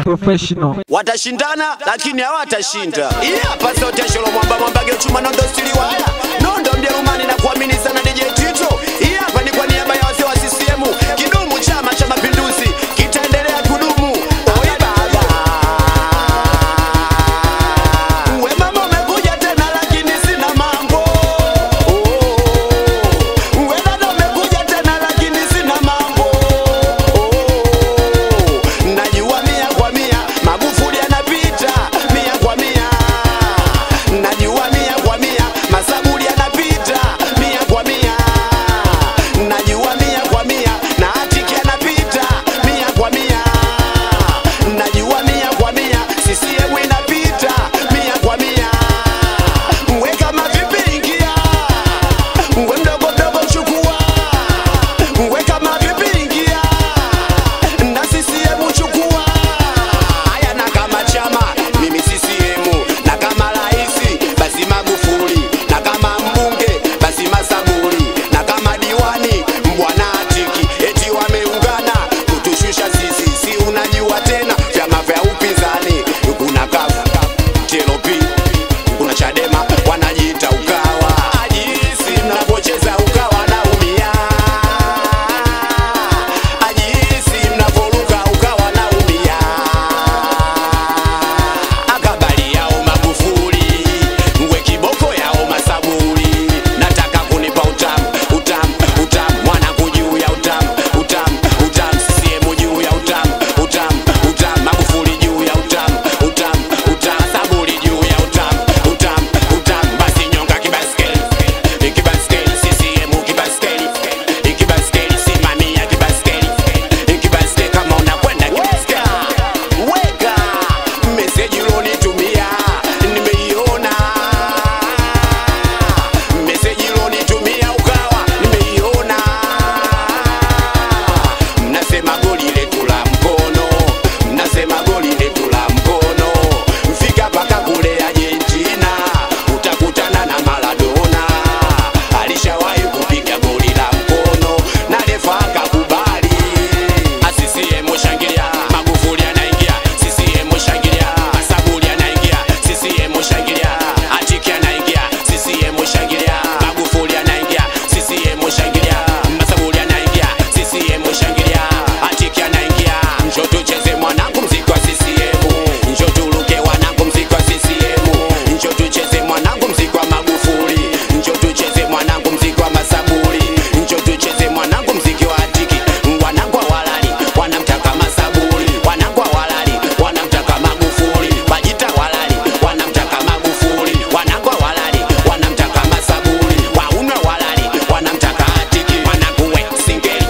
Professional. Watashindana lakini hawatashinda. Hapa sauti ya Sholo mwamba chuma nondo stili wala. Nondo Mjerumani na kuamini sana DJ Tito. Hapa ni kwa niaba ya wazee wa CCM. Kidumu Chama cha Mapinduzi kitaendelea kudumu. Oye baba. We mama umekuja tena lakini sina mambo. We dada umekuja tena lakini sina mambo. Najua mia kwa mia Magufuli yanapita mia kwa mia. Najua mia kwa mia Masaburi yanapita mia kwa mia. Najua mia kwa mia na Atiki yanapita mia kwa mia. Najua mia kwa mia CCM inapita mia kwa mia. We kama vipi ingia, we mdogo mdogo chukua. We kama vipi ingia na CCM chukua. Haya na kama chama mimi CCM, na kama raisi basi Magufuli, na kama mbunge basi Masaburi, na kama diwani Mbwana Atiki. Eti wameungana kutushusha sisi, si unajua tena vyama vya upinzani. Kuna kafu TLP, kuna Chadema wanajiita Ukawa. Ajihisi mnapocheza Ukawa naumia. Ajihisi mnaporuka Ukawa naumia. Akabali yao Magufuli, we kiboko yao Masaburi. Nataka kunipa utamu, utamu, utamu. Mwanangu juu ya utamu, utamu, utamu. CCM juu ya utamu, utamu, utamu. Magufuli juu ya utamu, utamu, utamu. Masaburi juu ya utamu, utamu, utamu. Basi nyonga kibaskeli, kibaskeli. CCM kibaskeli, kibaskeli. Simamia kibaskeli, kibaskeli. Kama unakwenda kibaskeli. Weka message ulonitumia nimeiona. Message ulonitumia Ukawa nimeiona. Mnasema goli letu la mkono, mnasema goli letu la mkono. Mfika paka kule Argentina utakutana na Maradona. Alishawahi kupiga goli la mkono na refa akakubali. CCM shangilia, Magufuli anaingia. CCM shangilia, Masaburi anaingia. CCM shangilia, Atiki anaingia. CCM shangilia, Magufuli anaingia. CCM shangilia, Masaburi anaingia. CCM shangilia, Atiki anaingia. Njoo tucheze mwanangu mziki wa CCM. Njoo turuke wanangu mziki wa CCM. Njoo tucheze mwanangu mziki wa Magufuli. Njoo tucheze mwanangu mziki wa Masaburi. Njoo tucheze mwanangu mziki wa Atiki. Wanangu hawalali wanamtaka Masaburi, wanangu hawalali wanamtaka Magufuli. Bajita hawalali wanamtaka Magufuli, wanangu hawalali wanamtaka Masaburi. Wauna hawalali wanamtaka Atiki. Wanangu we singeli,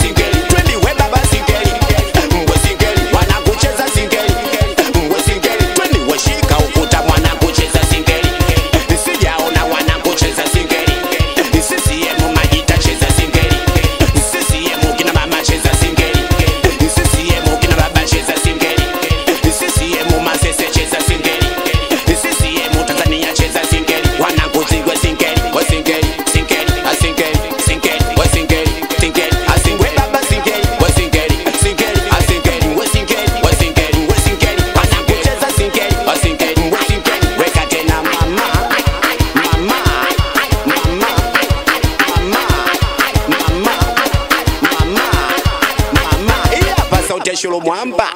singeli. Twendi we baba singeli, mwe singeli. Wanangu cheza singeli, mwe singeli. Twendi we shika ukuta mwanangu cheza singeli. Sijaona wanangu cheza singeli. CCM Majita cheza singeli. CCM kina mama cheza singeli. CCM kina baba cheza singeli. CCM Masese cheza singeli. CCM Tanzania cheza singeli. Wanangu zigwe singeli, we singeli, singeli, asingeli, singeli, we singeli, singeli, asingeli, baba singeli, we singeli, singeli, asingeli, we singeli, we singeli, we singeli. Wanangu cheza singeli, we singeli, we singeli. Weka tena mama, mama, mama, mama, mama, mama. Hapa sauti ya Sholo mwamba.